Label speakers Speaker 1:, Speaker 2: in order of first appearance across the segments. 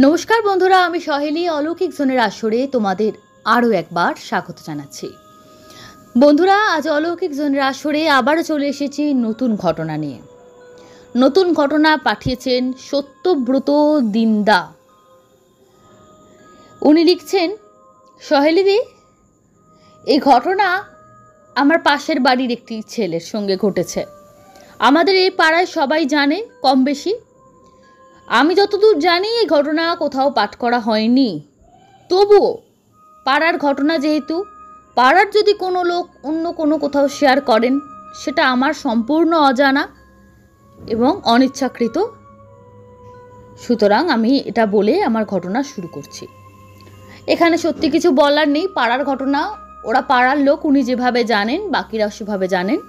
Speaker 1: নমস্কার বন্ধুরা, আমি সহেলি অলৌকিক জোনের আসরে তোমাদের আরও একবার স্বাগত জানাচ্ছি। বন্ধুরা, আজ অলৌকিক জোনের আসরে আবারও চলে এসেছি নতুন ঘটনা নিয়ে। নতুন ঘটনা পাঠিয়েছেন সত্যব্রত দিন্দা। উনি লিখছেন, সহেলিদি, এই ঘটনা আমার পাশের বাড়ির একটি ছেলের সঙ্গে ঘটেছে। আমাদের এই পাড়ায় সবাই জানে কম বেশি। আমি যতদূর জানি এই ঘটনা কোথাও পাঠ করা হয়নি, তবুও পাড়ার ঘটনা যেহেতু, পাড়ার যদি কোনো লোক অন্য কোনো কোথাও শেয়ার করেন, সেটা আমার সম্পূর্ণ অজানা এবং অনিচ্ছাকৃত। সুতরাং আমি এটা বলে আমার ঘটনা শুরু করছি। এখানে সত্যি কিছু বলার নেই, পাড়ার ঘটনা, ওরা পাড়ার লোক, উনি যেভাবে জানেন বাকিরা সেভাবে জানেন।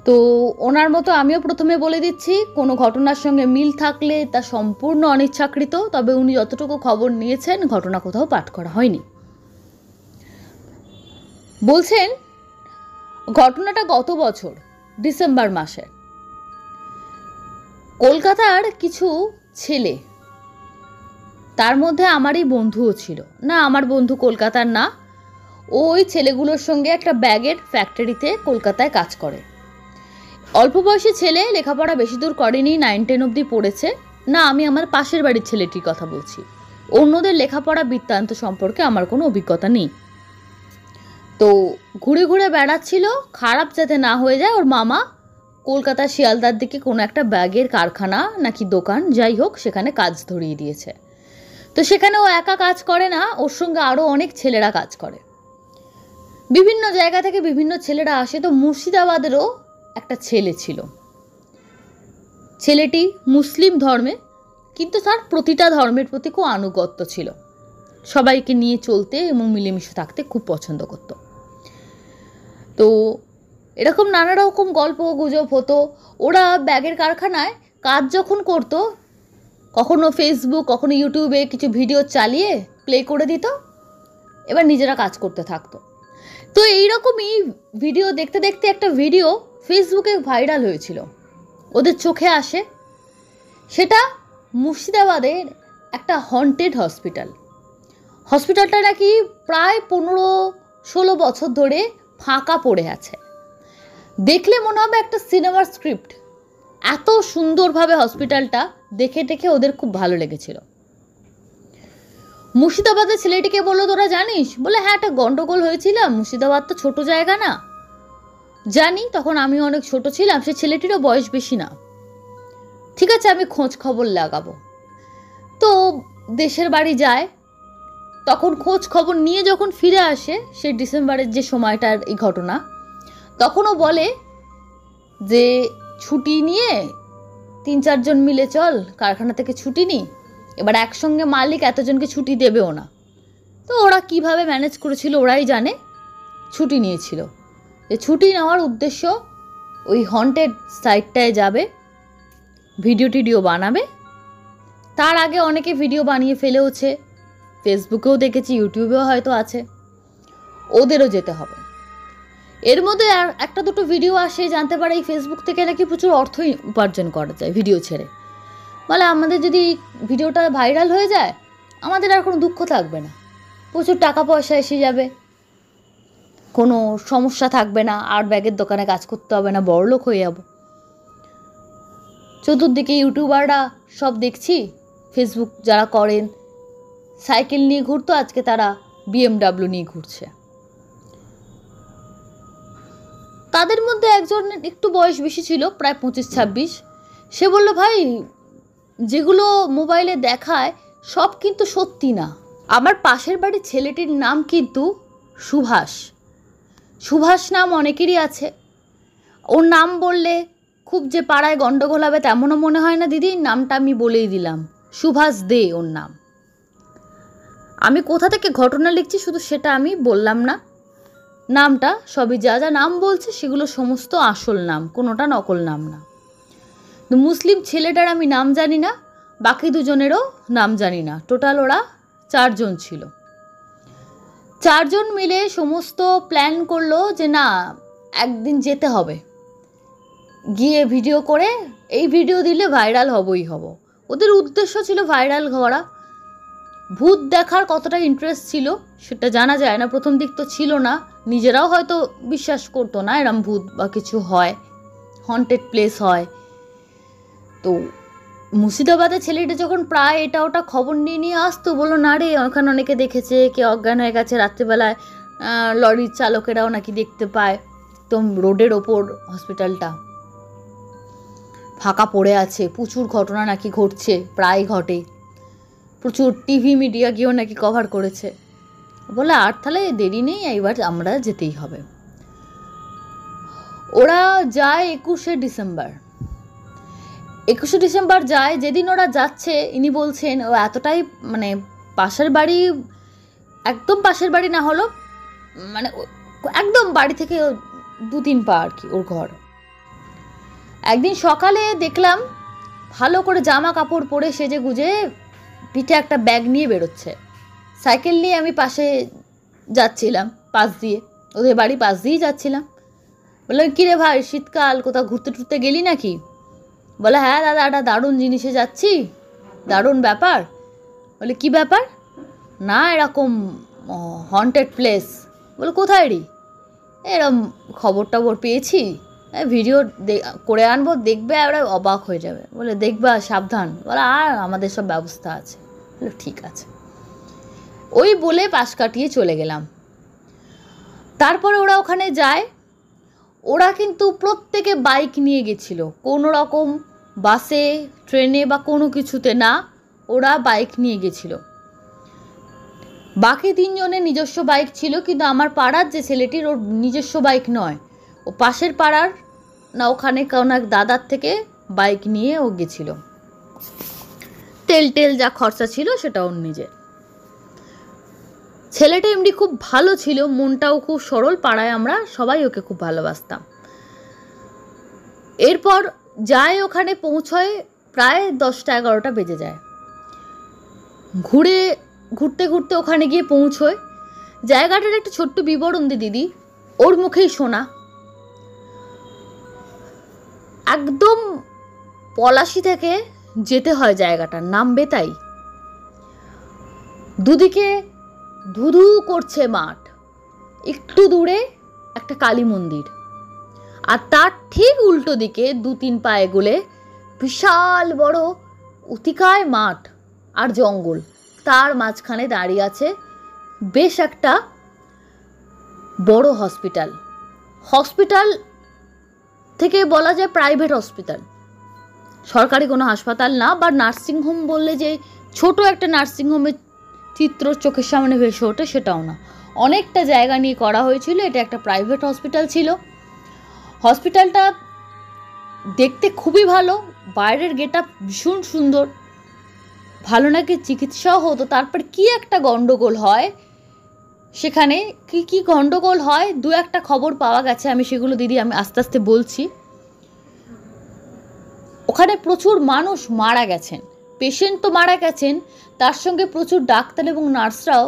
Speaker 1: তো ওনার মতো আমিও প্রথমে বলে দিচ্ছি, কোনো ঘটনার সঙ্গে মিল থাকলে তা সম্পূর্ণ অনিচ্ছাকৃত, তবে উনি যতটুকু খবর নিয়েছেন ঘটনা কোথাও পাঠ করা হয়নি। বলছেন, ঘটনাটা গত বছর ডিসেম্বর মাসে কলকাতার কিছু ছেলে, তার মধ্যে আমারই বন্ধুও ছিল না, আমার বন্ধু কলকাতার না, ওই ছেলেগুলোর সঙ্গে একটা ব্যাগের ফ্যাক্টরিতে কলকাতায় কাজ করে। অল্প বয়সী ছেলে, লেখাপড়া বেশি দূর করেনি, 9-10 অবধি পড়েছে। না, আমি আমার পাশের বাড়ির ছেলেটির কথা বলছি। অন্যদের লেখাপড়া বৃত্তান্ত সম্পর্কে আমার কোনো অভিজ্ঞতা নেই। তো ঘুরে ঘুরে বেড়াচ্ছিল, খারাপ যাতে না হয়ে যায়, ওর মামা কলকাতা শিয়ালদার দিকে কোনো একটা ব্যাগের কারখানা নাকি দোকান, যাই হোক, সেখানে কাজ ধরিয়ে দিয়েছে। তো সেখানে ও একা কাজ করে না, ওর সঙ্গে আরও অনেক ছেলেরা কাজ করে। বিভিন্ন জায়গা থেকে বিভিন্ন ছেলেরা আসে। তো মুর্শিদাবাদেরও একটা ছেলে ছিল। ছেলেটি মুসলিম ধর্মে, কিন্তু তার প্রতিটা ধর্মের প্রতি খুব আনুগত্য ছিল, সবাইকে নিয়ে চলতে এবং মিলেমিশে থাকতে খুব পছন্দ করত। তো এরকম নানা রকম গল্প গুজব হতো। ওরা ব্যাগের কারখানায় কাজ যখন করতো, কখনো ফেসবুক কখনো ইউটিউবে কিছু ভিডিও চালিয়ে প্লে করে দিত, এবার নিজেরা কাজ করতে থাকতো। তো এইরকমই ভিডিও দেখতে দেখতে একটা ভিডিও ফেসবুকে ভাইরাল হয়েছিল, ওদের চোখে আসে। সেটা মুর্শিদাবাদের একটা হন্টেড হসপিটাল। হসপিটালটা নাকি প্রায় 15-16 বছর ধরে ফাঁকা পড়ে আছে। দেখলে মনে হবে একটা সিনেমার স্ক্রিপ্ট। এত সুন্দরভাবে হসপিটালটা দেখে দেখে ওদের খুব ভালো লেগেছিল। মুর্শিদাবাদের ছেলেটিকে বললো, তোরা জানিস? বলে, হ্যাঁ, একটা গন্ডগোল হয়েছিল, মুর্শিদাবাদ তো ছোট জায়গা না। জানি, তখন আমি অনেক ছোট ছিলাম, সে ছেলেটিরও বয়স বেশি না। ঠিক আছে, আমি খোঁজ খবর লাগাবো। তো দেশের বাড়ি যায়, তখন খোঁজ খবর নিয়ে যখন ফিরে আসে, সে ডিসেম্বরের যে সময়টার এই ঘটনা, তখনও বলে যে ছুটি নিয়ে 3-4 জন মিলে চল কারখানা থেকে ছুটি নিই। এবার একসঙ্গে মালিক এতজনকে ছুটি দেবেও না। তো ওরা কিভাবে ম্যানেজ করেছিল ওরাই জানে, ছুটি নিয়েছিল। যে ছুটি নেওয়ার উদ্দেশ্য ওই হন্টেড সাইটটায় যাবে, ভিডিও টিডিও বানাবে। তার আগে অনেকে ভিডিও বানিয়ে ফেলেওছে, ফেসবুকেও দেখেছি, ইউটিউবেও হয়তো আছে। ওদেরও যেতে হবে। এর মধ্যে আর একটা দুটো ভিডিও আসে, জানতে পারে এই ফেসবুক থেকে নাকি প্রচুর অর্থই উপার্জন করা যায় ভিডিও ছেড়ে। বলে, আমাদের যদি ভিডিওটা ভাইরাল হয়ে যায়, আমাদের আর কোনো দুঃখ থাকবে না, প্রচুর টাকা পয়সা এসে যাবে, কোনো সমস্যা থাকবে না, আর ব্যাগের দোকানে কাজ করতে হবে না, বড়লোক হয়ে যাব। চতুর্দিকে ইউটিউবাররা সব দেখছি, ফেসবুক যারা করেন, সাইকেল নিয়ে ঘুরতো, আজকে তারা BMW নিয়ে ঘুরছে। তাদের মধ্যে একজন একটু বয়স বেশি ছিল, প্রায় 25-26। সে বলল, ভাই, যেগুলো মোবাইলে দেখায় সব কিন্তু সত্যি না। আমার পাশের বাড়ির ছেলেটির নাম কিন্তু সুভাষ। সুভাষ নাম অনেকেরই আছে। ওর নাম বললে খুব যে পাড়ায় গন্ডগোল হবে তেমনও মনে হয় না দিদি, নামটা আমি বলেই দিলাম, সুভাষ দে ওর নাম। আমি কোথা থেকে ঘটনা লিখছি শুধু সেটা আমি বললাম না, নামটা সবই যা যা নাম বলছে সেগুলো সমস্ত আসল নাম, কোনোটা নকল নাম না। মুসলিম ছেলেটার আমি নাম জানি না, বাকি দুজনেরও নাম জানি না। টোটাল ওরা 4 জন ছিল। 4 জন মিলে সমস্ত প্ল্যান করলো যে না, একদিন যেতে হবে, গিয়ে ভিডিও করে, এই ভিডিও দিলে ভাইরাল হবই হব। ওদের উদ্দেশ্য ছিল ভাইরাল করা। ভূত দেখার কতটা ইন্টারেস্ট ছিল সেটা জানা যায় না, প্রথম দিক তো ছিল না, নিজেরাও হয়তো বিশ্বাস করতো না এরম ভূত বা কিছু হয়, হন্টেড প্লেস হয়। তো মুর্শিদাবাদে ছেলেটা যখন প্রায় এটা ওটা খবর নিয়ে নিয়ে আসতো, বললো না রে ওখানে অনেকে দেখেছে, কে অজ্ঞান হয়ে গেছে রাত্রিবেলায়, লরির চালকেরাও নাকি দেখতে পায়। তো রোডের ওপর হসপিটালটা ফাঁকা পড়ে আছে, প্রচুর ঘটনা নাকি ঘটছে, প্রায় ঘটে, প্রচুর টিভি মিডিয়া গিয়েও নাকি কভার করেছে। বলে আর তাহলে দেরি নেই, এইবার আমরা যেতেই হবে। ওরা যায় 21শে ডিসেম্বর যায়। যেদিন ওরা যাচ্ছে ইনি বলছেন ও এতটাই মানে পাশের বাড়ি, একদম পাশের বাড়ি না হলো মানে একদম বাড়ি থেকে 2-3 পা আর কি ওর ঘর। একদিন সকালে দেখলাম ভালো করে জামা কাপড় পরে সেজে গুজে পিঠে একটা ব্যাগ নিয়ে বেরোচ্ছে, সাইকেল নিয়ে। আমি পাশে যাচ্ছিলাম, পাশ দিয়ে, ওদের বাড়ি পাশ দিয়েই যাচ্ছিলাম। বললাম কিরে ভাই শীতকাল কোথাও ঘুরতে টুরতে গেলি নাকি? বলে হ্যাঁ দাদা একটা দারুণ জিনিসে যাচ্ছি, দারুণ ব্যাপার। বলে কি ব্যাপার? না এরকম হন্টেড প্লেস। বলে কোথায় রে? এরকম খবর টবর পেয়েছি, ভিডিও করে আনবো, দেখবে আর অবাক হয়ে যাবে। বলে দেখবা সাবধান। বলে আর আমাদের সব ব্যবস্থা আছে। বলে ঠিক আছে। ওই বলে পাশ কাটিয়ে চলে গেলাম। তারপরে ওরা ওখানে যায়। ওরা কিন্তু প্রত্যেকে বাইক নিয়ে গেছিল, কোনো রকম বাসে ট্রেনে বা কোনো কিছুতে না, ওরা বাইক নিয়ে গেছিল। বাকি 3 জনের নিজস্ব বাইক ছিল, কিন্তু আমার পাড়ার যে ছেলেটির ওর নিজস্ব বাইক নয়, ও পাশের পাড়ার না ওখানে কোনো এক দাদার থেকে বাইক নিয়ে ও গেছিল। তেল যা খরচা ছিল সেটা ওর নিজের। ছেলেটা এমনি খুব ভালো ছিল, মনটাও খুব সরল, পাড়ায় আমরা সবাই ওকে খুব ভালোবাসতাম। এরপর যায় ওখানে পৌঁছয় প্রায় 10টা-11টা বেজে যায়। ঘুরতে ঘুরতে ওখানে গিয়ে পৌঁছয়। জায়গাটার একটা ছোট্ট বিবরণ দিদি ওর মুখেই শোনা। একদম পলাশি থেকে যেতে হয়, জায়গাটার নাম বেতাই। দুদিকে ধুধু করছে মাঠ, একটু দূরে একটা কালী মন্দির, আর তার ঠিক উল্টো দিকে 2-3 পা এগোলে বিশাল বড় অতিকায় মাঠ আর জঙ্গল, তার মাঝখানে দাঁড়িয়ে আছে বেশ একটা বড় হসপিটাল থেকে বলা যায় প্রাইভেট হসপিটাল, সরকারি কোনো হাসপাতাল না। বা নার্সিংহোম বললে যে ছোট একটা নার্সিংহোমের চিত্র চোখের সামনে ভেসে ওঠে সেটাও না, অনেকটা জায়গা নিয়ে করা হয়েছিল। এটা একটা প্রাইভেট হসপিটাল ছিল। হসপিটালটা দেখতে খুবই ভালো, বাইরের গেটআপ ভীষণ সুন্দর, ভালো নাকি চিকিৎসাও হতো। তারপর কি একটা গন্ডগোল হয় সেখানে, কি গন্ডগোল হয় 2-একটা খবর পাওয়া গেছে, আমি সেগুলো দিদি আমি আস্তে আস্তে বলছি। ওখানে প্রচুর মানুষ মারা গেছেন, পেশেন্ট তো মারা গেছেন, তার সঙ্গে প্রচুর ডাক্তার এবং নার্সরাও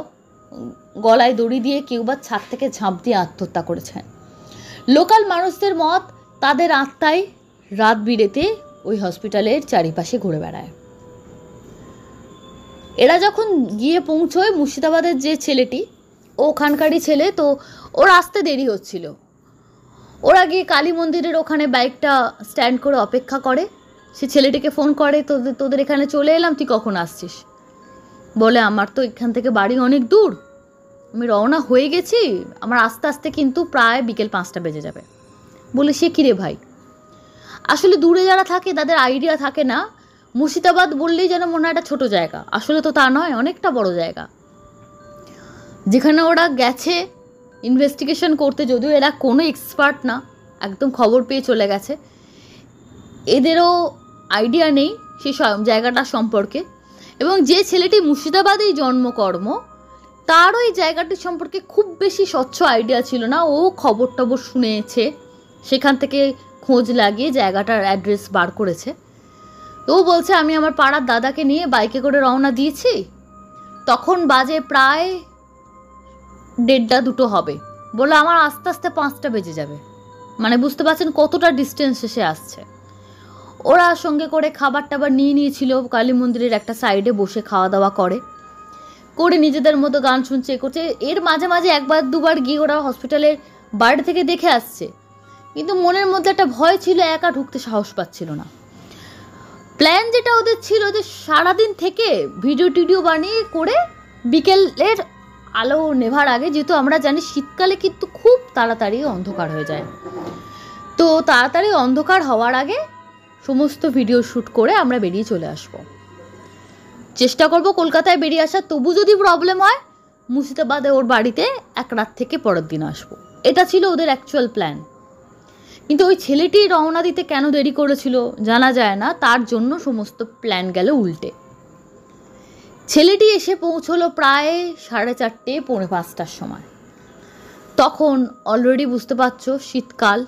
Speaker 1: গলায় দড়ি দিয়ে কেউ বা ছাদ থেকে ঝাঁপ দিয়ে আত্মহত্যা করেছেন। লোকাল মানুষদের মত তাদের আত্মাই রাত বিরেতে ওই হসপিটালের চারিপাশে ঘুরে বেড়ায়। এরা যখন গিয়ে পৌঁছয়, মুর্শিদাবাদের যে ছেলেটি ও ওখানকারই ছেলে, তো ওর আসতে দেরি হচ্ছিল। ওরা গিয়ে কালী মন্দিরের ওখানে বাইকটা স্ট্যান্ড করে অপেক্ষা করে। সে ছেলেটিকে ফোন করে, তোদের এখানে চলে এলাম, তুই কখন আসছিস? বলে আমার তো এখান থেকে বাড়ি অনেক দূর, আমি রওনা হয়ে গেছি, আমার আস্তে আস্তে কিন্তু প্রায় বিকেল 5টা বেজে যাবে। বলে সে কিরে ভাই, আসলে দূরে যারা থাকে তাদের আইডিয়া থাকে না, মুর্শিদাবাদ বললেই যেন মনে হয় একটা ছোটো জায়গা, আসলে তো তা নয়, অনেকটা বড় জায়গা। যেখানে ওরা গেছে ইনভেস্টিগেশন করতে, যদিও এরা কোনো এক্সপার্ট না, একদম খবর পেয়ে চলে গেছে, এদেরও আইডিয়া নেই সেই জায়গাটা সম্পর্কে। এবং যে ছেলেটি মুর্শিদাবাদেই জন্মকর্ম, তারও এই জায়গাটির সম্পর্কে খুব বেশি স্বচ্ছ আইডিয়া ছিল না। ও খবর টবর শুনেছে, সেখান থেকে খোঁজ লাগিয়ে জায়গাটার অ্যাড্রেস বার করেছে। ও বলছে আমি আমার পাড়ার দাদাকে নিয়ে বাইকে করে রওনা দিয়েছি, তখন বাজে প্রায় 1:30-2 হবে। বলে আমার আস্তে আস্তে 5টা বেজে যাবে। মানে বুঝতে পারছেন কতটা ডিস্টেন্স সে আসছে। ও ওরা সঙ্গে করে খাবার টাবার নিয়ে নিয়েছিল, কালী মন্দিরের একটা সাইডে বসে খাওয়া দাওয়া করে নিজেদের মতো গান শুনছে করছে। এর মাঝে মাঝে একবার দুবার গিয়ে ওরা হসপিটালের বাইরে থেকে দেখে আসছে, কিন্তু মনের মধ্যে একটা ভয় ছিল, একা ঢুকতে সাহস পাচ্ছিল না। প্ল্যান যেটা ওদের ছিল যে সারাদিন থেকে ভিডিও টিডিও বানিয়ে করে বিকেলের আলো নেভার আগে, যেহেতু আমরা জানি শীতকালে কিন্তু খুব তাড়াতাড়ি অন্ধকার হয়ে যায়, তো তাড়াতাড়ি অন্ধকার হওয়ার আগে সমস্ত ভিডিও শ্যুট করে আমরা বেরিয়ে চলে আসব। চেষ্টা করব কলকাতায় বেরিয়ে আসার, তবু যদি প্রবলেম হয় মুর্শিদাবাদে ওর বাড়িতে এক রাত থেকে পরের দিন আসবো। এটা ছিল ওদের অ্যাকচুয়াল প্ল্যান। কিন্তু ওই ছেলেটি রওনা দিতে কেন দেরি করেছিল জানা যায় না, তার জন্য সমস্ত প্ল্যান গেল উল্টে। ছেলেটি এসে পৌঁছলো প্রায় 4:30 পৌনে 5টার সময়। তখন অলরেডি বুঝতে পারছো শীতকাল,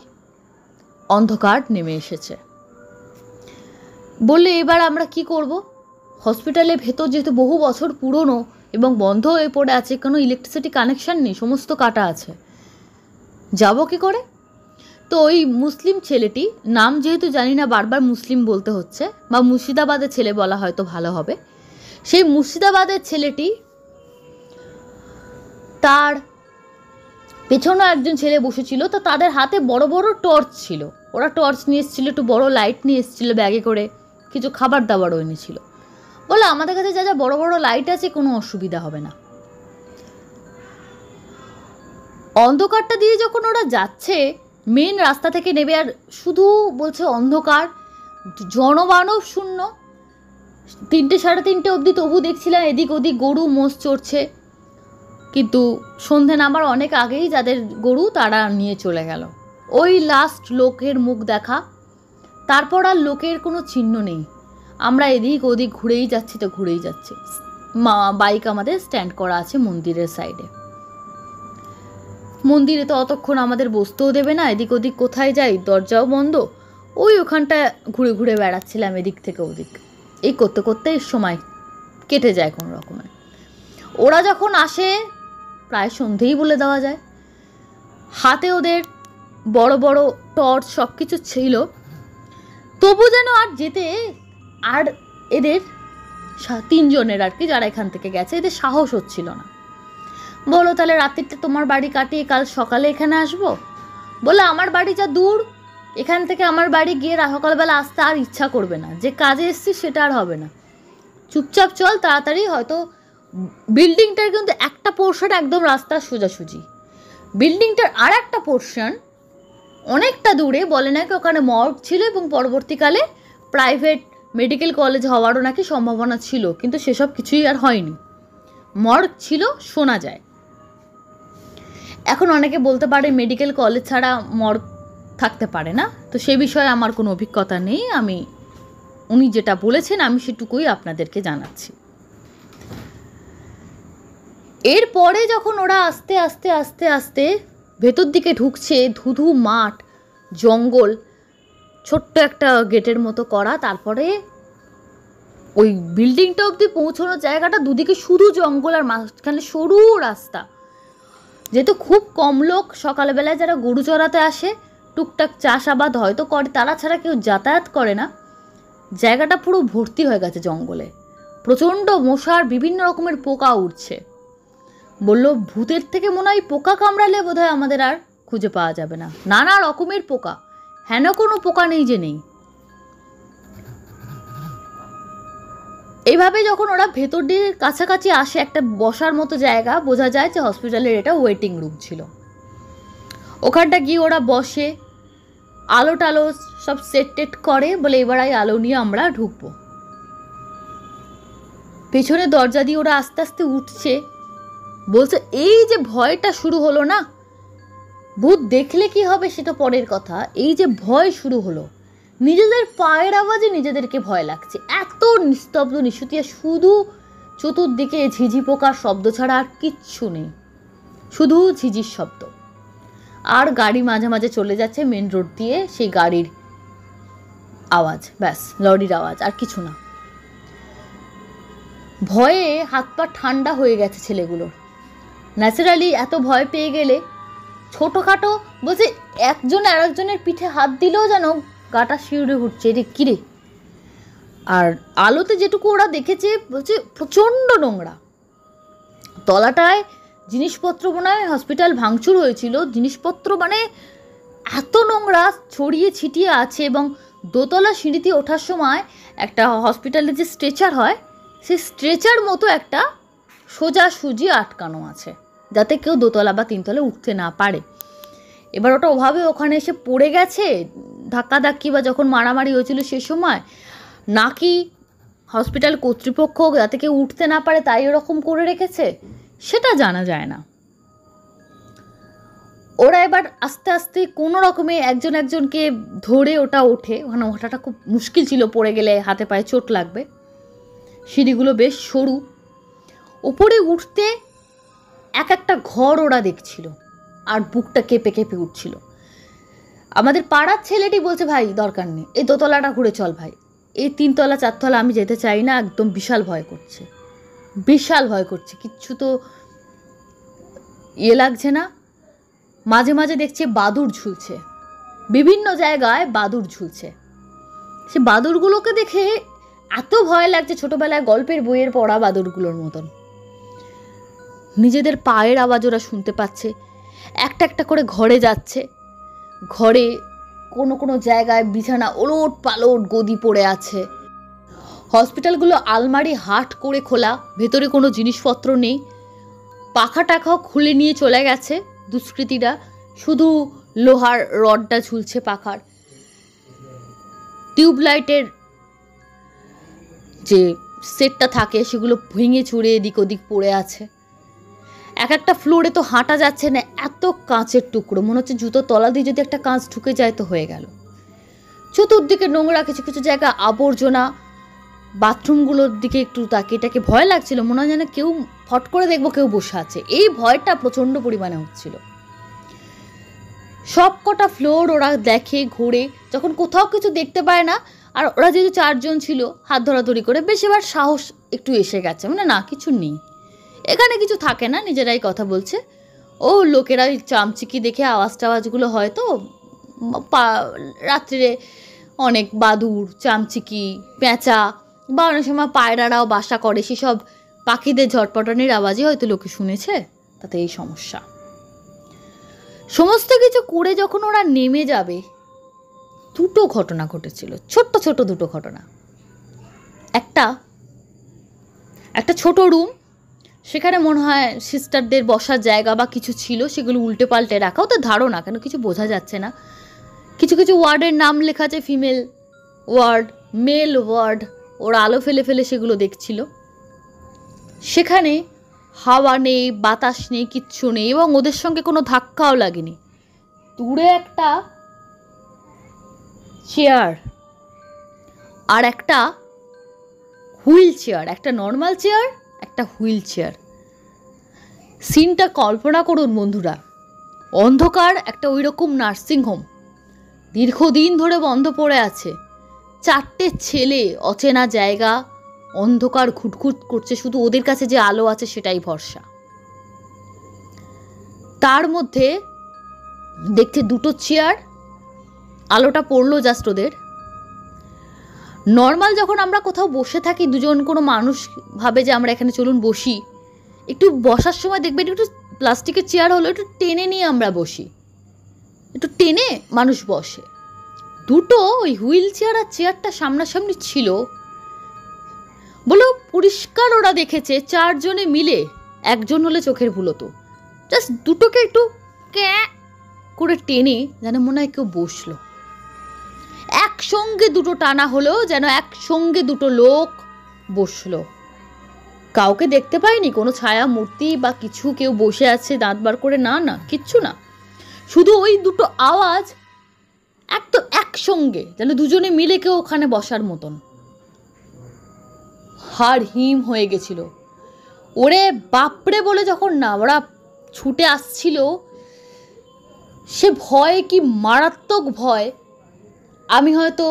Speaker 1: অন্ধকার নেমে এসেছে। বললে এবার আমরা কি করব? হসপিটালের ভেতর যেহেতু বহু বছর পুরনো এবং বন্ধ হয়ে পড়ে আছে, কোনো ইলেকট্রিসিটি কানেকশন নেই, সমস্ত কাটা আছে, যাব কি করে? তো ওই মুসলিম ছেলেটি, নাম যেহেতু জানি না বারবার মুসলিম বলতে হচ্ছে, বা মুর্শিদাবাদের ছেলে বলা হয়তো ভালো হবে, সেই মুর্শিদাবাদের ছেলেটি, তার পেছনে একজন ছেলে বসেছিল, তো তাদের হাতে বড় বড় টর্চ ছিল, ওরা টর্চ নিয়ে এসেছিল, একটু বড় লাইট নিয়ে এসেছিল ব্যাগে করে, কিছু খাবার দাবারও এনেছিল। বলে আমাদের কাছে যা যা বড় বড় লাইট আছে কোনো অসুবিধা হবে না। অন্ধকারটা দিয়ে যখন ওরা যাচ্ছে মেন রাস্তা থেকে নেবে, আর শুধু বলছে অন্ধকার, জনমানব শূন্য, 3টে 3:30 অবধি তবু দেখছিলাম এদিক ওদিক গরু মোষ চড়ছে, কিন্তু সন্ধে নামার অনেক আগেই যাদের গরু তারা নিয়ে চলে গেল। ওই লাস্ট লোকের মুখ দেখা, তারপর আর লোকের কোনো চিহ্ন নেই। আমরা এদিক ওদিক ঘুরেই যাচ্ছি তো ঘুরেই যাচ্ছি। বাইক আমাদের স্ট্যান্ড করা আছে মন্দিরের সাইডে। মন্দিরে তো অতক্ষণ আমাদের বসতেও দেবে না, এদিক ওদিক কোথায় যাই, দরজাও বন্ধ, ওখানটায় ঘুরে ঘুরে বেড়াচ্ছিলাম এদিক থেকে ওদিক, এই করতে করতে সময় কেটে যায় কোনো রকমের। ওরা যখন আসে প্রায় সন্ধেই বলে দেওয়া যায়, হাতে ওদের বড় বড় টর্চ সব কিছু ছিল, তবু যেন আর যেতে, আর এদের 3 জনের আর কি যারা এখান থেকে গেছে, এদের সাহস হচ্ছিল না। বলো তাহলে রাত্রিটা তোমার বাড়ি কাটিয়ে কাল সকালে এখানে আসবো? বলে আমার বাড়ি যা দূর, এখান থেকে আমার বাড়ি গিয়ে সকালবেলা আসতে আর ইচ্ছা করবে না, যে কাজে এসছি সেটা আর হবে না, চুপচাপ চল তাড়াতাড়ি। হয়তো বিল্ডিংটার কিন্তু একটা পোর্শন একদম রাস্তার সোজাসুজি, বিল্ডিংটার আর একটা পোর্শন অনেকটা দূরে, বলে নাকি ওখানে মর্গ ছিল এবং পরবর্তীকালে প্রাইভেট মেডিকেল কলেজ হওয়ারও নাকি সম্ভাবনা ছিল, কিন্তু সেসব কিছুই আর হয়নি। মর্গ ছিল শোনা যায়। এখন অনেকে বলতে পারে মেডিকেল কলেজ ছাড়া মর্গ থাকতে পারে না, তো সে বিষয়ে আমার কোনো অভিজ্ঞতা নেই, উনি যেটা বলেছেন আমি সেটুকুই আপনাদেরকে জানাচ্ছি। এরপরে যখন ওরা আস্তে আস্তে আস্তে আস্তে ভেতর দিকে ঢুকছে, ধুধু মাঠ, জঙ্গল, ছোট্ট একটা গেটের মতো করা, তারপরে ওই বিল্ডিংটা অবধি পৌঁছানোর জায়গাটা দুদিকে শুধু জঙ্গল আর মাঝখানে সরু রাস্তা। যেহেতু খুব কম লোক সকালবেলায় যারা গরু চড়াতে আসে, টুকটাক চাষাবাদ হয়তো করে, তারা ছাড়া কেউ যাতায়াত করে না, জায়গাটা পুরো ভর্তি হয়ে গেছে জঙ্গলে, প্রচণ্ড মশার বিভিন্ন রকমের পোকা উঠছে। বলল ভূতের থেকে মনে হয় পোকা কামড়ালে বোধহয় আমাদের আর খুঁজে পাওয়া যাবে না, নানা রকমের পোকা, হেন কোনো পোকা নেই যে নেই। এইভাবে যখন ওরা ভেতর দিয়ে কাছাকাছি আসে, একটা বসার মতো জায়গা, বোঝা যায় যে হসপিটালের এটা ওয়েটিং রুম ছিল। ওখানটা গিয়ে ওরা বসে, আলো টালো সব সেট টেট করে, বলে এবার এই আলো নিয়ে আমরা ঢুকবো। পেছনে দরজা দিয়ে ওরা আস্তে আস্তে উঠছে, বলছে এই যে ভয়টা শুরু হলো না, ভূত দেখলে কি হবে সেটা পরের কথা, এই যে ভয় শুরু হলো, নিজেদের পায়ের আওয়াজে নিজেদেরকে ভয় লাগছে, এত নিস্তব্ধ নিশুতিয়া, শুধু চতুর্দিকে ঝিঝি পোকার শব্দ ছাড়া আর কিচ্ছু নেই, শুধু ঝিঝির শব্দ। আর গাড়ি মাঝে মাঝে চলে যাচ্ছে মেন রোড দিয়ে, সেই গাড়ির আওয়াজ, ব্যাস লরির আওয়াজ, আর কিছু না। ভয়ে হাত পা ঠান্ডা হয়ে গেছে ছেলেগুলোর। ন্যাচারালি এত ভয় পেয়ে গেলে ছোটোখাটো, বলছে একজন আর একজনের পিঠে হাত দিলেও যেন গাটা শিউরে উঠছে, রে কিরে। আর আলোতে যেটুকু ওরা দেখেছে বলছে প্রচণ্ড নোংরা। তলাটায় জিনিসপত্র মনে হয় হসপিটাল ভাঙচুর হয়েছিল, জিনিসপত্র মানে এত নোংরা ছড়িয়ে ছিটিয়ে আছে। এবং দোতলা সিঁড়িতে ওঠার সময় একটা হসপিটালে যে স্ট্রেচার হয়, সেই স্ট্রেচার মতো একটা সোজাসুজি আটকানো আছে, যাতে কেউ দোতলা বা তিনতলা উঠতে না পারে। এবার ওটা ওভাবে ওখানে এসে পড়ে গেছে ধাক্কাধাক্কি বা যখন মারামারি হয়েছিল সে সময়, নাকি হসপিটাল কর্তৃপক্ষ যাতে কেউ উঠতে না পারে তাই ওরকম করে রেখেছে, সেটা জানা যায় না। ওরা এবার আস্তে আস্তে কোনো রকমে একজন একজনকে ধরে ওটা ওঠে। ওখানে ওঠাটা খুব মুশকিল ছিল, পড়ে গেলে হাতে পায়ে চোট লাগবে। সিঁড়িগুলো বেশ সরু। ওপরে উঠতে এক একটা ঘর ওরা দেখছিল আর বুকটা কেঁপে কেঁপে উঠছিল। আমাদের পাড়ার ছেলেটি বলছে, ভাই দরকার নেই, এই দোতলাটা ঘুরে চল ভাই, এই 3 তলা 4 তলা আমি যেতে চাই না, একদম বিশাল ভয় করছে, বিশাল ভয় করছে, কিচ্ছু তো লাগছে না। মাঝে মাঝে দেখছে বাদুড় ঝুলছে, বিভিন্ন জায়গায় বাদুড় ঝুলছে। সে বাদুড়গুলোকে দেখে এত ভয় লাগছে, ছোটবেলায় গল্পের বইয়ের পড়া বাদুড়গুলোর মতন। নিজেদের পায়ের আওয়াজ ওরা শুনতে পাচ্ছে, একটা একটা করে ঘরে যাচ্ছে। ঘরে কোনো কোনো জায়গায় বিছানা ওলট পালট গদি পড়ে আছে। হসপিটালগুলো আলমারি হাট করে খোলা, ভেতরে কোনো জিনিসপত্র নেই। পাখা টাখাও খুলে নিয়ে চলে গেছে দুষ্কৃতীরা, শুধু লোহার রডটা ঝুলছে পাখার। টিউবলাইটের যে সেটটা থাকে সেগুলো ভেঙে চুরে এদিক ওদিক পড়ে আছে। এক একটা ফ্লোরে তো হাঁটা যাচ্ছে না, এত কাঁচের টুকরো, মনে হচ্ছে জুতো তলা দিয়ে যদি একটা কাঁচ ঢুকে যায় তো হয়ে গেল। চতুর্দিকে নোংরা, কিছু কিছু জায়গা আবর্জনা। বাথরুমগুলোর দিকে একটু তাকিয়ে ভয় লাগছিল, মনে হয় যেন কেউ ফট করে দেখবো কেউ বসে আছে, এই ভয়টা প্রচণ্ড পরিমাণে হচ্ছিল। সব কটা ফ্লোর ওরা দেখে ঘুরে, যখন কোথাও কিছু দেখতে পায় না, আর ওরা যেহেতু 4 জন ছিল হাত ধরাধরি করে, বেশ এবার সাহস একটু এসে গেছে, মানে না কিছু নেই, এখানে কিছু থাকে না, নিজেরাই কথা বলছে। ও লোকেরা চামচিকি দেখে আওয়াজ টাওয়াজগুলো হয়তো রাত্রে অনেক বাদুড়, চামচিকি, পেঁচা বা অনেক সময় পায়রারাও বাসা করে, সেসব পাখিদের ঝটপটানির আওয়াজই হয়তো লোকে শুনেছে, তাতে এই সমস্যা। সমস্ত কিছু করে যখন ওরা নেমে যাবে, 2টো ঘটনা ঘটেছিল, ছোট্ট ছোট 2টো ঘটনা। একটা ছোট রুম, সেখানে মনে হয় সিস্টারদের বসার জায়গা বা কিছু ছিল, সেগুলো উল্টে পাল্টে রাখা, ওদের ধারণা, কেন কিছু বোঝা যাচ্ছে না। কিছু কিছু ওয়ার্ডের নাম লেখা আছে, ফিমেল ওয়ার্ড, মেল ওয়ার্ড, ওরা আলো ফেলে ফেলে সেগুলো দেখছিল। সেখানে হাওয়া নেই, বাতাস নেই, কিচ্ছু নেই, এবং ওদের সঙ্গে কোনো ধাক্কাও লাগেনি। দূরে একটা চেয়ার আর একটা হুইল চেয়ার, একটা নর্মাল চেয়ার, একটা হুইল চেয়ার। সিনটা কল্পনা করুন বন্ধুরা, অন্ধকার একটা ওইরকম নার্সিংহোম, দীর্ঘদিন ধরে বন্ধ পড়ে আছে, 4টে ছেলে, অচেনা জায়গা, অন্ধকার ঘুটঘুট করছে, শুধু ওদের কাছে যে আলো আছে সেটাই ভরসা। তার মধ্যে দেখছে 2টো চেয়ার, আলোটা পড়লো জাস্ট ওদের। নর্মাল যখন আমরা কোথাও বসে থাকি, দুজন কোনো মানুষ ভাবে যে আমরা এখানে চলুন বসি, একটু বসার সময় দেখবেন একটু প্লাস্টিকের চেয়ার হলো একটু টেনে নিয়ে আমরা বসি, একটু টেনে মানুষ বসে। 2টো ওই হুইল চেয়ার আর চেয়ারটা সামনাসামনি ছিল বলেও পরিষ্কার ওরা দেখেছে 4 জনে মিলে, একজন হলে চোখের ভুল হতো, জাস্ট 2টোকে একটু ক্যাঁ করে টেনে যেন মনে হয় কেউ বসলো। একসঙ্গে 2টো টানা হলো, যেন একসঙ্গে 2টো লোক বসলো। কাউকে দেখতে পাইনি, কোনো ছায়া মূর্তি বা কিছু, কেউ বসে আছে দাঁত বার করে, না না কিচ্ছু না, শুধু ওই 2টো আওয়াজ একদম একসঙ্গে, যেন 2 জনে মিলে কেউ ওখানে বসার মতন। হাড় হিম হয়ে গেছিল। ওরে বাপরে বলে যখন না ওরা ছুটে আসছিল, সে ভয় কি মারাত্মক ভয়, আমি হয়তো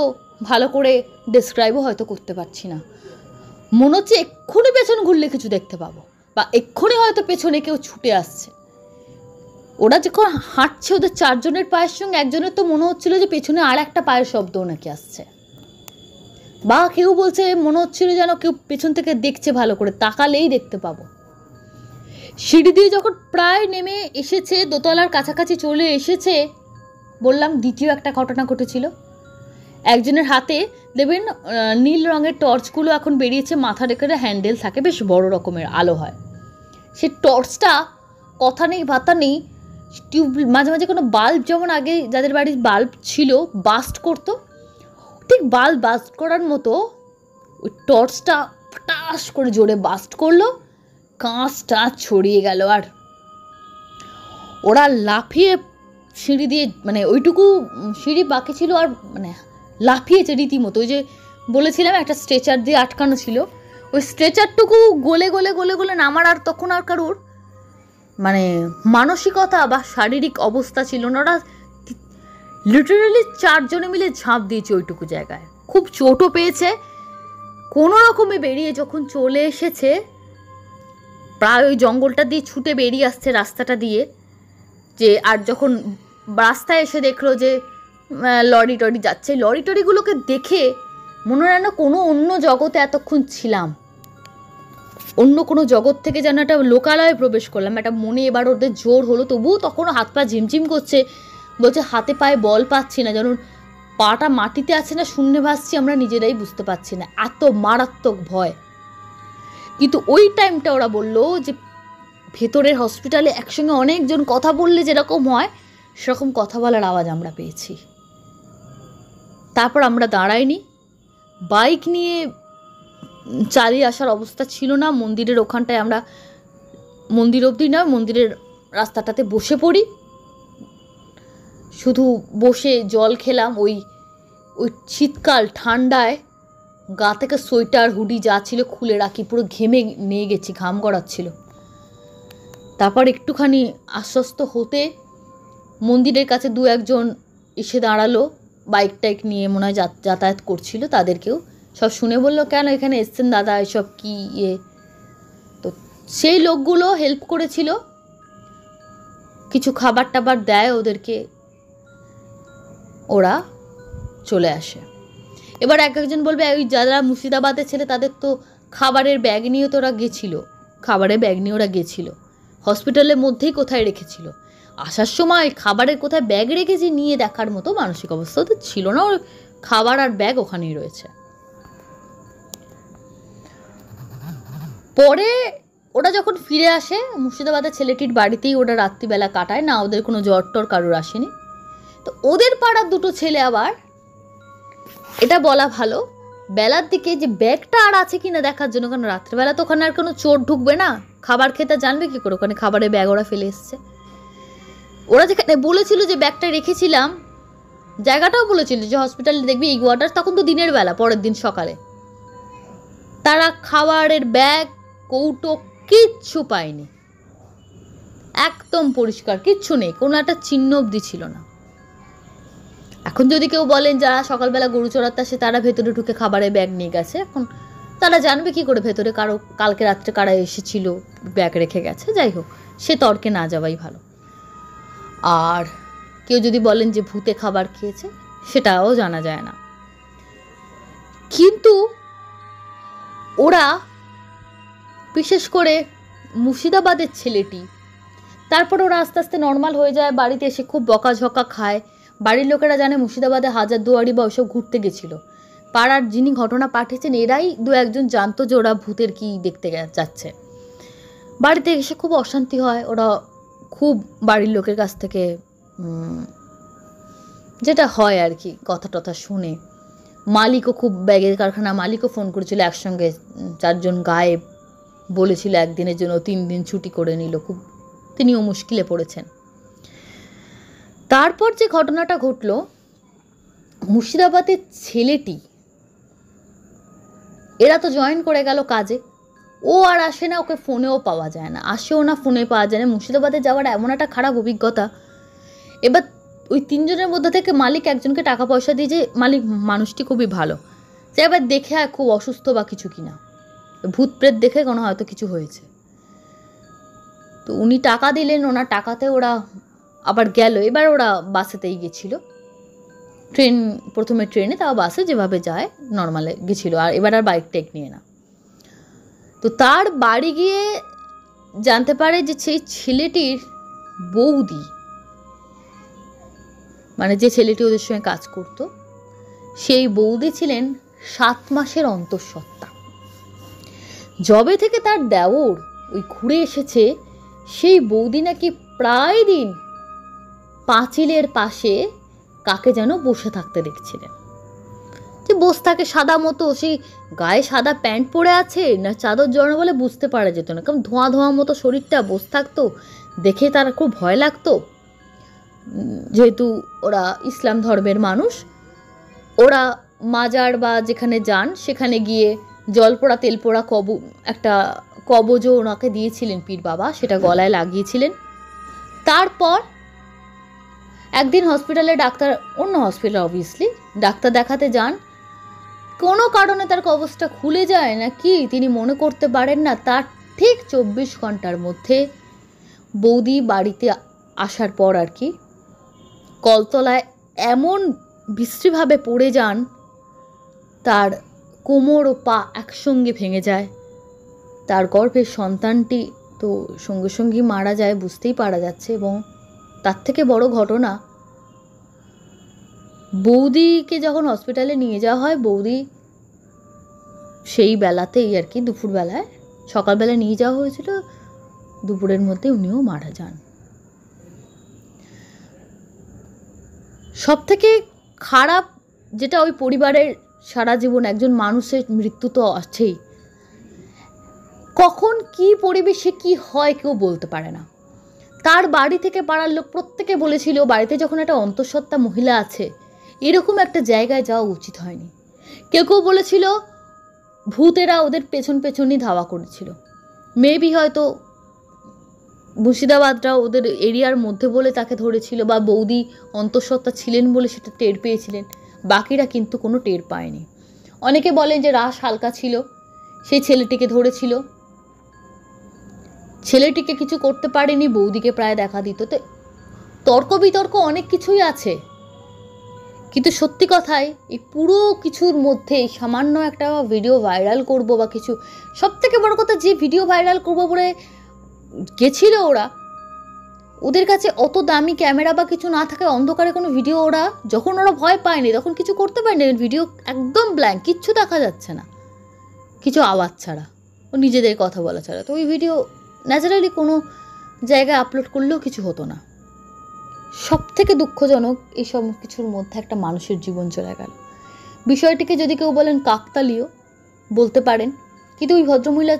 Speaker 1: ভালো করে ডেসক্রাইবও হয়তো করতে পারছি না। মনে হচ্ছে এক্ষুনি পেছন ঘুরলে কিছু দেখতে পাবো, বা এক্ষুনি হয়তো পেছনে কেউ ছুটে আসছে। ওরা যখন হাঁটছে ওদের 4 জনের পায়ের সঙ্গে একজনের তো মনে হচ্ছিল যে পেছনে আর একটা পায়ের শব্দও নাকি আসছে, বা কেউ বলছে মনে হচ্ছিল যেন কেউ পেছন থেকে দেখছে, ভালো করে তাকালেই দেখতে পাবো। সিঁড়ি দিয়ে যখন প্রায় নেমে এসেছে, দোতলার কাছাকাছি চলে এসেছে, বললাম দ্বিতীয় একটা ঘটনা ঘটেছিল। একজনের হাতে দেখবেন নীল রঙের টর্চগুলো এখন বেরিয়েছে, মাথা রেখে হ্যান্ডেল থাকে, বেশ বড় রকমের আলো হয়। সে টর্চটা কথা নেই ভাতা নেই, টিউব মাঝে মাঝে কোনো বাল্ব, যেমন আগে যাদের বাড়ির বাল্ব ছিল বাস্ট করতো, ঠিক বাল্ব বাস্ট করার মতো ওই টর্চটা ফটাস করে জোরে বাস্ট করলো, কাঁচটা ছড়িয়ে গেল। আর ওরা লাফিয়ে সিঁড়ি দিয়ে, মানে ওইটুকু সিঁড়ি বাকি ছিল, আর মানে লাফিয়েছে রীতিমতো। ওই যে বলেছিলাম একটা স্ট্রেচার দিয়ে আটকানো ছিল, ওই স্ট্রেচারটুকু গলে গলে গলে গলে নামার আর তখন আর কারোর মানে মানসিকতা বা শারীরিক অবস্থা ছিল না। ওরা লিটারালি 4 জনে মিলে ঝাঁপ দিয়েছে ওইটুকু জায়গায়, খুব চোটও পেয়েছে। কোনো রকমে বেরিয়ে যখন চলে এসেছে, প্রায় ওই জঙ্গলটা দিয়ে ছুটে বেরিয়ে আসছে রাস্তাটা দিয়ে, যে আর যখন রাস্তায় এসে দেখলো যে লরি টরি যাচ্ছে, লরি টরিগুলোকে দেখে মনে হয় না কোনো অন্য জগতে এতক্ষণ ছিলাম, অন্য কোনো জগৎ থেকে যেন একটা লোকালয়ে প্রবেশ করলাম। একটা মনে এবার ওদের জোর হলো, তবুও তখনও হাত পা ঝিমঝিম করছে, বলছে হাতে পায়ে বল পাচ্ছি না, যেন পাটা মাটিতে আছে না শূন্যে ভাসছি, আমরা নিজেরাই বুঝতে পারছি না, এত মারাত্মক ভয়। কিন্তু ওই টাইমটা ওরা বললো যে ভেতরের হসপিটালে একসঙ্গে অনেকজন কথা বললে যেরকম হয় সেরকম কথা বলার আওয়াজ আমরা পেয়েছি। তারপর আমরা দাঁড়াইনি, বাইক নিয়ে চালিয়ে আসার অবস্থা ছিল না। মন্দিরের ওখানটায় আমরা, মন্দির অবধি না, মন্দিরের রাস্তাটাতে বসে পড়ি, শুধু বসে জল খেলাম। ওই শীতকাল ঠান্ডায় গা থেকে সোয়েটার হুডি যা ছিল খুলে রাখি, পুরো ঘেমে নিয়ে গেছি, ঘাম গড়াচ্ছিল। তারপর একটুখানি আশ্বস্ত হতে মন্দিরের কাছে 2-1 এসে দাঁড়ালো, বাইক টাইক নিয়ে মনে হয় যাতায়াত করছিল, তাদেরকেও সব শুনে বললো কেন এখানে এসছেন দাদা, এসব কি ইয়ে। তো সেই লোকগুলো হেল্প করেছিল, কিছু খাবার টাবার দেয় ওদেরকে, ওরা চলে আসে। এবার একজন বলবে ওই যারা মুর্শিদাবাদের ছেলে তাদের তো খাবারের ব্যাগ নিয়ে তো ওরা গেছিলো, খাবারের ব্যাগ নিয়ে ওরা গেছিলো, হসপিটালের মধ্যেই কোথায় রেখেছিল, আসার সময় খাবারের কোথায় ব্যাগ রেখেছি নিয়ে দেখার মতো মানসিক অবস্থা তো ছিল না, ওর খাবার আর ব্যাগ ওখানেই রয়েছে। পরে ওরা যখন ফিরে আসে, মুর্শিদাবাদের ছেলেটির বাড়িতেই ওরা রাত্রিবেলা কাটায় না, ওদের কোনো জ্বর টর কারোর আসেনি। তো ওদের পাড়ার 2টো ছেলে, আবার এটা বলা ভালো, বেলার দিকে যে ব্যাগটা আর আছে কিনা দেখার জন্য, কারণ রাত্রিবেলা তো ওখানে আর কোনো চোর ঢুকবে না, খাবার খেতে জানবে কি করে, ওখানে খাবারের ব্যাগ ওরা ফেলে এসছে। ওরা যেখানে বলেছিল যে ব্যাগটা রেখেছিলাম, জায়গাটাও বলেছিল যে হসপিটালে দেখবি এই ওয়াটার, তখন তো দিনের বেলা, পরের দিন সকালে তারা খাবারের ব্যাগ কৌটো কিচ্ছু পায়নি, একদম পরিষ্কার, কিচ্ছু নেই, কোনো একটা চিহ্ন অবধি ছিল না। এখন যদি কেউ বলেন যারা সকালবেলা গরু চড়াতে আসে তারা ভেতরে ঢুকে খাবারের ব্যাগ নিয়ে গেছে, এখন তারা জানবে কি করে ভেতরে কারো কালকে রাত্রে কারা এসেছিল ব্যাগ রেখে গেছে, যাই হোক সে তর্কে না যাওয়াই ভালো। আর কেউ যদি বলেন যে ভূতে খাবার খেয়েছে, সেটাও জানা যায় না। কিন্তু ওরা বিশেষ করে মুর্শিদাবাদের ছেলেটি, তারপর ওরা আস্তে আস্তে নর্মাল হয়ে যায়, বাড়িতে এসে খুব বকাঝকা খায়। বাড়ির লোকেরা জানে মুর্শিদাবাদে হাজারদুয়ারি বা ওইসব ঘুরতে গেছিল, পাড়ার যিনি ঘটনা পাঠিয়েছেন এরাই 2-1 জানতো যে ওরা ভূতের কি দেখতে যাচ্ছে। বাড়িতে এসে খুব অশান্তি হয়, ওরা খুব বাড়ির লোকের কাছ থেকে যেটা হয় আর কি কথা টথা শুনে। মালিকও খুব, ব্যাগের কারখানা মালিকও ফোন করেছিল, একসঙ্গে 4 জন গায়েব বলেছিল, একদিনের জন্য 3 দিন ছুটি করে নিল, খুব তিনিও মুশকিলে পড়েছেন। তারপর যে ঘটনাটা ঘটলো, মুর্শিদাবাদের ছেলেটি, এরা তো জয়েন করে গেল কাজে, ও আর আসে না, ওকে ফোনেও পাওয়া যায় না, আসেও না, ফোনে পাওয়া যায় না। মুর্শিদাবাদে যাওয়ার এমন একটা খারাপ অভিজ্ঞতা। এবার ওই 3 জনের মধ্যে থেকে মালিক একজনকে টাকা পয়সা দিয়ে, যে মালিক মানুষটি খুবই ভালো, যে এবার দেখে খুব অসুস্থ বা কিছু কিনা, ভূত প্রেত দেখে কোনো হয়তো কিছু হয়েছে, তো উনি টাকা দিলেন, ওনার টাকাতে ওরা আবার গেল। এবার ওরা বাসেতেই গেছিলো, প্রথমে ট্রেনে, তাও বাসে যেভাবে যায় নর্মালে গেছিলো, আর এবার আর বাইক টেক নিয়ে না। তো তার বাড়ি গিয়ে জানতে পারে যে সেই ছেলেটির বৌদি, মানে যে ছেলেটি ওদের সঙ্গে কাজ করত, সেই বৌদি ছিলেন 7 মাসের অন্তঃসত্ত্বা। যবে থেকে তার দেওর ওই ঘুরে এসেছে, সেই বৌদি নাকি প্রায় দিন পাঁচিলের পাশে কাকে যেন বসে থাকতে দেখছিলেন। যে বসে থাকে সাদা মতো, সেই গায়ে সাদা প্যান্ট পরে আছে না চাদর জড়ানো বলে বুঝতে পারা যেত না, কারণ ধোঁয়া ধোঁয়া মতো শরীরটা বসে থাকতো, দেখে তার খুব ভয় লাগতো। যেহেতু ওরা ইসলাম ধর্মের মানুষ, ওরা মাজার বা যেখানে যান সেখানে গিয়ে জল পোড়া তেল পোড়া একটা কবজও ওনাকে দিয়েছিলেন পীর বাবা, সেটা গলায় লাগিয়েছিলেন। তারপর একদিন হসপিটালে ডাক্তার, অন্য হসপিটাল অবভিয়াসলি, ডাক্তার দেখাতে যান। কোনো কারণে তার কবজটা খুলে যায় না কি তিনি মনে করতে পারেন না। তার ঠিক 24 ঘন্টার মধ্যে বৌদি বাড়িতে আসার পর আর কি কলতলায় এমন বিশ্রীভাবে পড়ে যান, তার কোমর ও পা একসঙ্গে ভেঙে যায়। তার গর্ভের সন্তানটি তো সঙ্গে সঙ্গেই মারা যায়, বুঝতেই পারা যাচ্ছে। এবং তার থেকে বড় ঘটনা, বৌদিকে যখন হসপিটালে নিয়ে যাওয়া হয়, বৌদি সেই বেলাতেই আর কি, দুপুরবেলায়, সকালবেলায় নিয়ে যাওয়া হয়েছিল, দুপুরের মধ্যে উনিও মারা যান। সব থেকে খারাপ যেটা, ওই পরিবারের সারা জীবন একজন মানুষের মৃত্যু তো আছেই, কখন কি পরিবেশে কি হয় কেউ বলতে পারে না। তার বাড়ি থেকে পাড়ার লোক প্রত্যেকে বলেছিল বাড়িতে যখন একটা অন্তঃসত্ত্বা মহিলা আছে, এরকম একটা জায়গায় যাওয়া উচিত হয়নি। কেউ কেউ বলেছিল ভূতেরা ওদের পেছন পেছনই ধাওয়া করেছিল। মেবি হয়তো মুর্শিদাবাদটা ওদের এরিয়ার মধ্যে বলে তাকে ধরেছিল, বা বৌদি অন্তঃসত্ত্বা ছিলেন বলে সেটা টের পেয়েছিলেন, বাকিরা কিন্তু কোনো টের পায়নি। অনেকে বলেন যে রাস হালকা ছিল, সেই ছেলেটিকে ধরেছিল, ছেলেটিকে কিছু করতে পারেনি, বৌদিকে প্রায় দেখা দিত। তো তর্ক বিতর্ক অনেক কিছুই আছে, কিন্তু সত্যি কথাই এই পুরো কিছুর মধ্যে সামান্য একটা ভিডিও ভাইরাল করব বা কিছু, সব থেকে বড় কথা যে ভিডিও ভাইরাল করব বলে গেছিল ওরা, ওদের কাছে অত দামি ক্যামেরা বা কিছু না থাকে, অন্ধকারে কোনো ভিডিও, ওরা যখন ওরা ভয় পায়নি তখন কিছু করতে পারেনি। ভিডিও একদম ব্ল্যাঙ্ক, কিচ্ছু দেখা যাচ্ছে না, কিছু আওয়াজ ছাড়া, ও নিজেদের কথা বলা ছাড়া। তো ওই ভিডিও ন্যাচারালি কোনো জায়গায় আপলোড করলেও কিছু হতো না। সব থেকে দুঃখজনক এই সব কিছুর মধ্যে একটা মানুষের জীবন চলে গেল। বিষয়টিকে যদি কেউ বলেন কাকতালীয় বলতে পারেন, কিন্তু ওই ভদ্রমহিলা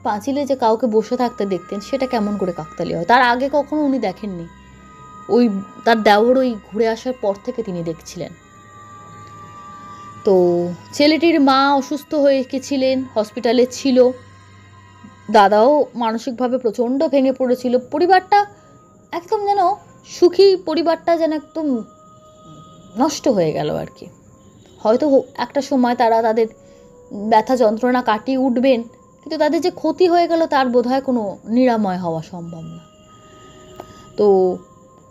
Speaker 1: পাঁচিলে যে কাউকে বসে থাকতে দেখতেন, সেটা কেমন করে কাকতালীয় হয়? তার আগে কখনো উনি দেখেননি, ওই তার দেওর ওই ঘুরে আসার পর থেকে তিনি দেখছিলেন। তো ছেলেটির মা অসুস্থ হয়ে গেছিলেন, হসপিটালে ছিল, দাদাও মানসিকভাবে প্রচণ্ড ভেঙে পড়েছিল। পরিবারটা একদম যেন সুখী, পরিবারটা যেন একদম নষ্ট হয়ে গেল আর কি। হয়তো একটা সময় তারা তাদের ব্যথা যন্ত্রণা কাটিয়ে উঠবেন, কিন্তু তাদের যে ক্ষতি হয়ে গেল তার বোধহয় কোনো নিরাময় হওয়া সম্ভব না। তো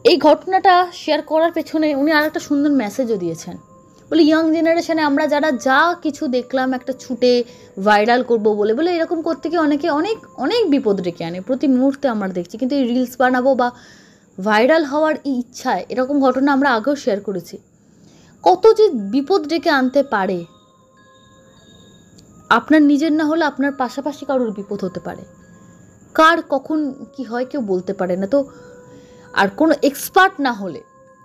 Speaker 1: এই ঘটনাটা শেয়ার করার পেছনে উনি আর একটা সুন্দর মেসেজও দিয়েছেন। বলে ইয়াং জেনারেশনে আমরা যারা যা কিছু দেখলাম একটা ছুটে ভাইরাল করব বলে বলে এরকম করতে গিয়ে অনেকে অনেক অনেক বিপদ ডেকে আনে, প্রতি মুহূর্তে আমরা দেখছি। কিন্তু এই রিলস বানাবো বা ভাইরাল হওয়ার ইচ্ছায় এরকম ঘটনা আমরা আগেও শেয়ার করেছি, কত যে বিপদ ডেকে আনতে পারে। আপনার নিজের না হলে আপনার পাশাপাশি কারোর বিপদ হতে পারে, কার কখন কি হয় কেউ বলতে পারে না। তো আর কোনো এক্সপার্ট না হলে,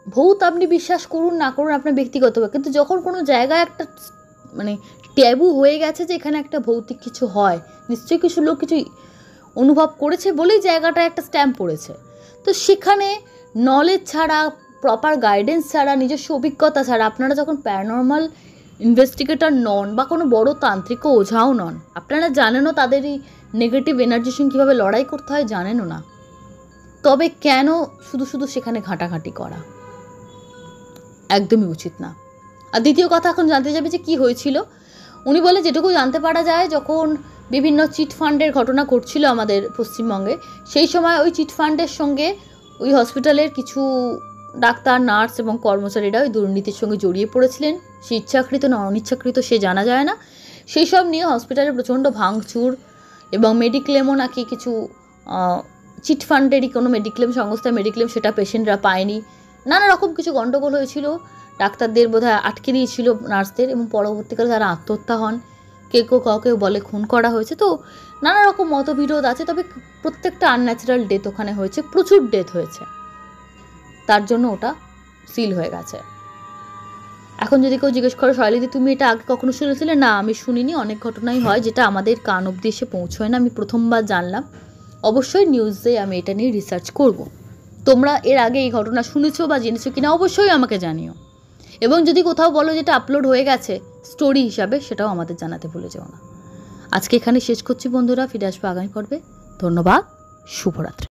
Speaker 1: ভূত আপনি বিশ্বাস করুন না করুন আপনার ব্যক্তিগত, কিন্তু যখন কোনো জায়গায় একটা মানে ট্যাবু হয়ে গেছে যে এখানে একটা ভৌতিক কিছু হয়, নিশ্চয়ই কিছু লোক কিছু অনুভব করেছে বলেই জায়গাটা একটা স্ট্যাম্প পড়েছে। তো সেখানে নলেজ ছাড়া, প্রপার গাইডেন্স ছাড়া, নিজস্ব অভিজ্ঞতা ছাড়া, আপনারা যখন প্যারানর্মাল ইনভেস্টিগেটর নন বা কোনো বড় তান্ত্রিক ওঝাও নন, আপনারা জানেনও তাদের এই নেগেটিভ এনার্জির সঙ্গে কীভাবে লড়াই করতে হয় জানেনও না, তবে কেন শুধু শুধু সেখানে ঘাঁটাঘাঁটি করা একদমই উচিত না। আর দ্বিতীয় কথা, এখন জানতে যাবে যে কী হয়েছিল। উনি বলে যেটুকু জানতে পারা যায়, যখন বিভিন্ন চিটফান্ডের ঘটনা ঘটছিল আমাদের পশ্চিমবঙ্গে, সেই সময় ওই চিটফান্ডের সঙ্গে ওই হসপিটালের কিছু ডাক্তার, নার্স এবং কর্মচারীরা ওই দুর্নীতির সঙ্গে জড়িয়ে পড়েছিলেন। সে ইচ্ছাকৃত না অনিচ্ছাকৃত সে জানা যায় না। সেই সব নিয়ে হসপিটালে প্রচণ্ড ভাঙচুর এবং মেডিক্লেমও নাকি কিছু চিটফান্ডেরই কোনো মেডিক্লেম সংস্থায় মেডিক্লেম সেটা পেশেন্টরা পায়নি। নানা রকম কিছু গণ্ডগোল হয়েছিল। ডাক্তারদের বোধহয় আটকে দিয়েছিল নার্সদের, এবং পরবর্তীকালে তারা আত্মহত্যা হন। কেউ কাউকে বলে খুন করা হয়েছে। তো নানা রকম মতবিরোধ আছে, তবে প্রত্যেকটা আনন্যাচারাল ডেথ ওখানে হয়েছে, প্রচুর ডেথ হয়েছে, তার জন্য ওটা সিল হয়ে গেছে। এখন যদি কেউ জিজ্ঞেস করো শৈলীদি তুমি এটা আগে কখনো শুনেছিলে, না আমি শুনিনি। অনেক ঘটনাই হয় যেটা আমাদের কান অব্দি এসে পৌঁছয় না, আমি প্রথমবার জানলাম। অবশ্যই নিউজে আমি এটা নিয়ে রিসার্চ করব। তোমরা এর আগে এই ঘটনা শুনেছো বা জেনেছো কিনা অবশ্যই আমাকে জানিও, এবং যদি কোথাও বলো যেটা আপলোড হয়ে গেছে স্টোরি হিসাবে, সেটাও আমাদের জানাতে ভুলে যেও না। আজকে এখানে শেষ করছি বন্ধুরা, ফিরে আসবো আগামী পর্বে। ধন্যবাদ, শুভরাত্রি।